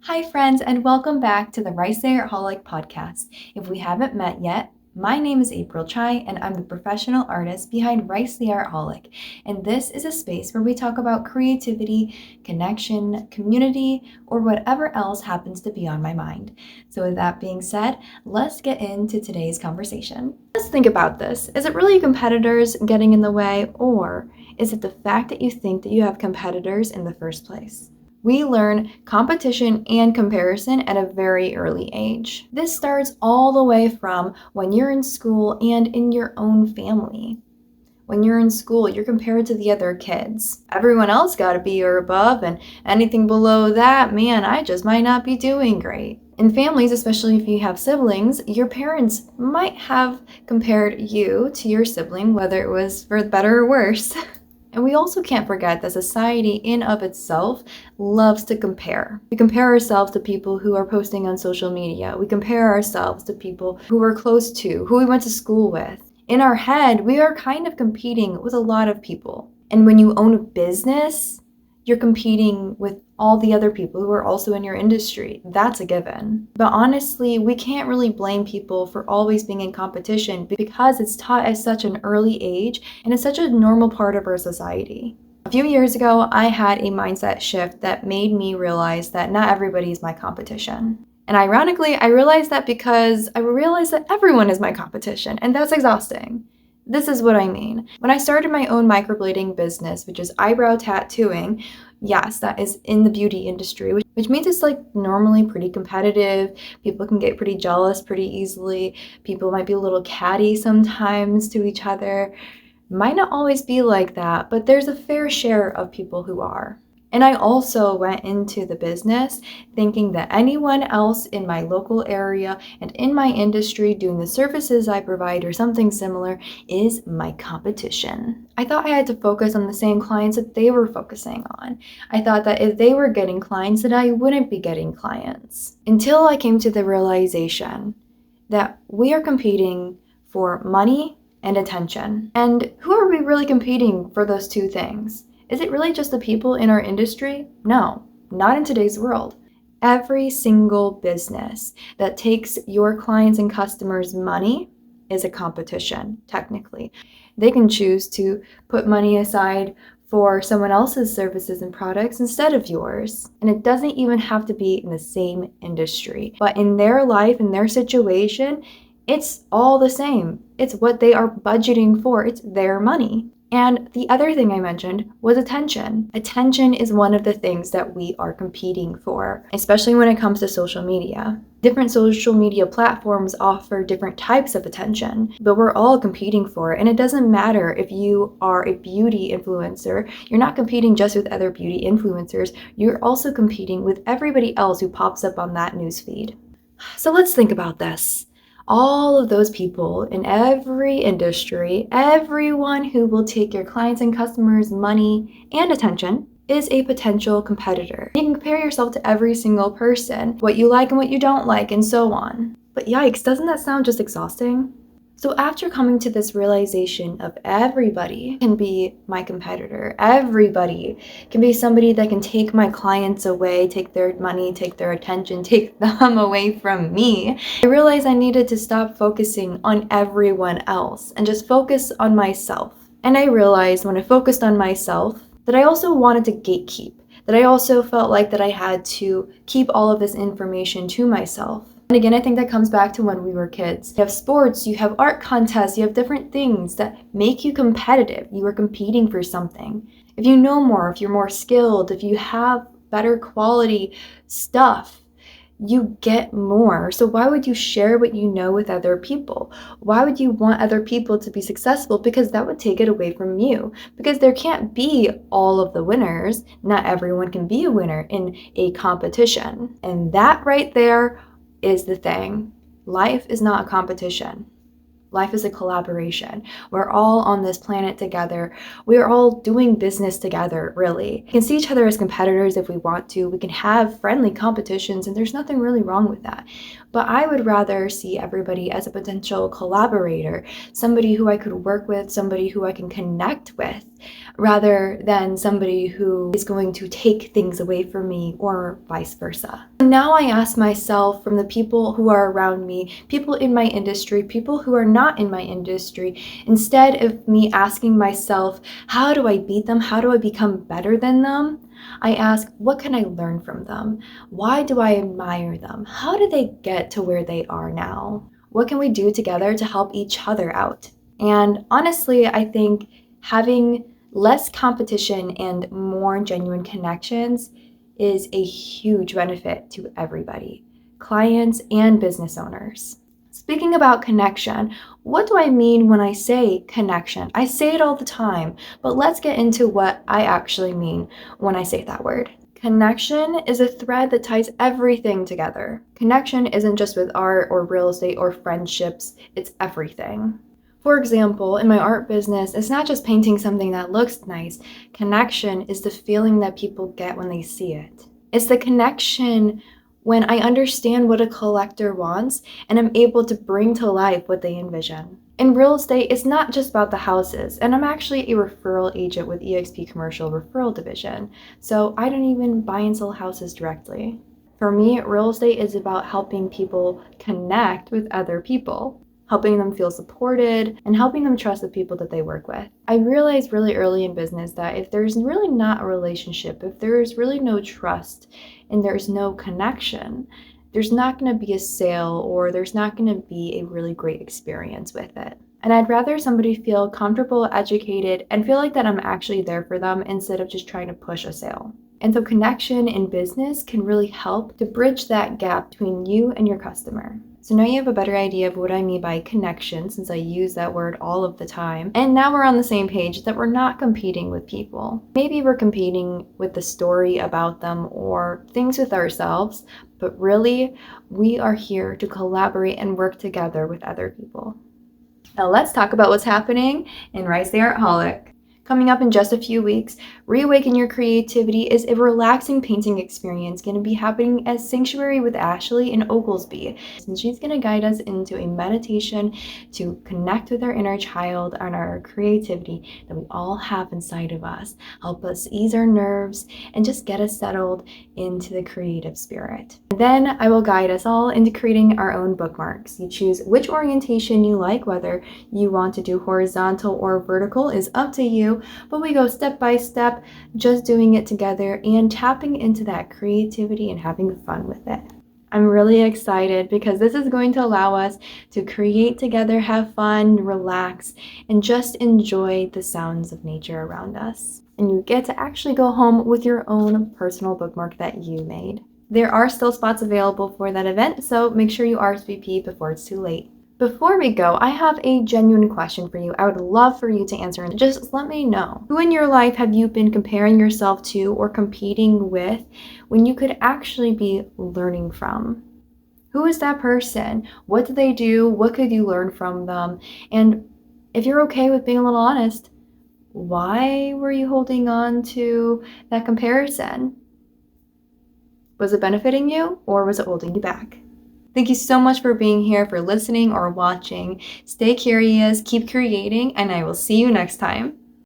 Hi, friends, and welcome back to the Rice the Art-Holic Podcast. If we haven't met yet, my name is April Chai, and I'm the professional artist behind Rice the Art-Holic. And this is a space where we talk about creativity, connection, community, or whatever else happens to be on my mind. So with that being said, let's get into today's conversation. Let's think about this. Is it really competitors getting in the way, or is it the fact that you think that you have competitors in the first place? We learn competition and comparison at a very early age. This starts all the way from when you're in school and in your own family. When you're in school, you're compared to the other kids. Everyone else got a B or above, and anything below that, man, I just might not be doing great. In families, especially if you have siblings, your parents might have compared you to your sibling, whether it was for better or worse. And we also can't forget that society in of itself loves to compare. We compare ourselves to people who are posting on social media. We compare ourselves to people who we're close to, who we went to school with. In our head, we are kind of competing with a lot of people. And when you own a business, you're competing with all the other people who are also in your industry. That's a given. But honestly, we can't really blame people for always being in competition because it's taught at such an early age and it's such a normal part of our society. A few years ago, I had a mindset shift that made me realize that not everybody is my competition. And ironically, I realized that because I realized that everyone is my competition, and that's exhausting. This is what I mean. When I started my own microblading business, which is eyebrow tattooing, yes, that is in the beauty industry, which means it's like normally pretty competitive. People can get pretty jealous pretty easily. People might be a little catty sometimes to each other. Might not always be like that, but there's a fair share of people who are. And I also went into the business thinking that anyone else in my local area and in my industry doing the services I provide or something similar is my competition. I thought I had to focus on the same clients that they were focusing on. I thought that if they were getting clients, that I wouldn't be getting clients. Until I came to the realization that we are competing for money and attention. And who are we really competing for those two things? Is it really just the people in our industry? No, not in today's world. Every single business that takes your clients and customers' money is a competition, technically. They can choose to put money aside for someone else's services and products instead of yours. And it doesn't even have to be in the same industry. But in their life, in their situation, it's all the same. It's what they are budgeting for. It's their money. And the other thing I mentioned was attention. Attention is one of the things that we are competing for, especially when it comes to social media. Different social media platforms offer different types of attention, but we're all competing for it. And it doesn't matter if you are a beauty influencer, you're not competing just with other beauty influencers, you're also competing with everybody else who pops up on that newsfeed. So let's think about this. All of those people in every industry, everyone who will take your clients and customers' money and attention is a potential competitor. You can compare yourself to every single person, what you like and what you don't like, and so on. But yikes, doesn't that sound just exhausting? So after coming to this realization of everybody can be my competitor, everybody can be somebody that can take my clients away, take their money, take their attention, take them away from me, I realized I needed to stop focusing on everyone else and just focus on myself. And I realized when I focused on myself that I also wanted to gatekeep, that I also felt like that I had to keep all of this information to myself. And again, I think that comes back to when we were kids. You have sports, you have art contests, you have different things that make you competitive. You are competing for something. If you know more, if you're more skilled, if you have better quality stuff, you get more. So why would you share what you know with other people? Why would you want other people to be successful? Because that would take it away from you. Because there can't be all of the winners. Not everyone can be a winner in a competition. And that right there is the thing. Life is not a competition. Life is a collaboration. We're all on this planet together. We are all doing business together, really. We can see each other as competitors if we want to. We can have friendly competitions, and there's nothing really wrong with that. But I would rather see everybody as a potential collaborator, somebody who I could work with, somebody who I can connect with, rather than somebody who is going to take things away from me or vice versa. Now I ask myself, from the people who are around me, people in my industry, people who are not in my industry, instead of me asking myself, how do I beat them? How do I become better than them? I ask, what can I learn from them? Why do I admire them? How did they get to where they are now? What can we do together to help each other out? And honestly, I think having less competition and more genuine connections is a huge benefit to everybody, clients and business owners. Speaking about connection, what do I mean when I say connection? I say it all the time, but let's get into what I actually mean when I say that word. Connection is a thread that ties everything together. Connection isn't just with art or real estate or friendships, it's everything. For example, in my art business, it's not just painting something that looks nice. Connection is the feeling that people get when they see it. It's the connection when I understand what a collector wants and I'm able to bring to life what they envision. In real estate, it's not just about the houses, and I'm actually a referral agent with eXp Commercial Referral Division, so I don't even buy and sell houses directly. For me, real estate is about helping people connect with other people, helping them feel supported, and helping them trust the people that they work with. I realized really early in business that if there's really not a relationship, if there's really no trust, and there's no connection, there's not going to be a sale or there's not going to be a really great experience with it. And I'd rather somebody feel comfortable, educated, and feel like that I'm actually there for them instead of just trying to push a sale. And so connection in business can really help to bridge that gap between you and your customer. So now you have a better idea of what I mean by connection, since I use that word all of the time. And now we're on the same page that we're not competing with people. Maybe we're competing with the story about them or things with ourselves, but really we are here to collaborate and work together with other people. Now let's talk about what's happening in Rice the Art-Holic. Coming up in just a few weeks, Reawaken Your Creativity is a relaxing painting experience going to be happening at Sanctuary with Ashley in Oglesby. And she's going to guide us into a meditation to connect with our inner child and our creativity that we all have inside of us, help us ease our nerves, and just get us settled into the creative spirit. And then I will guide us all into creating our own bookmarks. You choose which orientation you like, whether you want to do horizontal or vertical is up to you. But we go step by step, just doing it together and tapping into that creativity and having fun with it. I'm really excited because this is going to allow us to create together, have fun, relax, and just enjoy the sounds of nature around us. And you get to actually go home with your own personal bookmark that you made. There are still spots available for that event, so make sure you RSVP before it's too late. Before we go, I have a genuine question for you. I would love for you to answer, and just let me know. Who in your life have you been comparing yourself to or competing with when you could actually be learning from? Who is that person? What do they do? What could you learn from them? And if you're okay with being a little honest, why were you holding on to that comparison? Was it benefiting you or was it holding you back? Thank you so much for being here, for listening or watching. Stay curious, keep creating, and I will see you next time.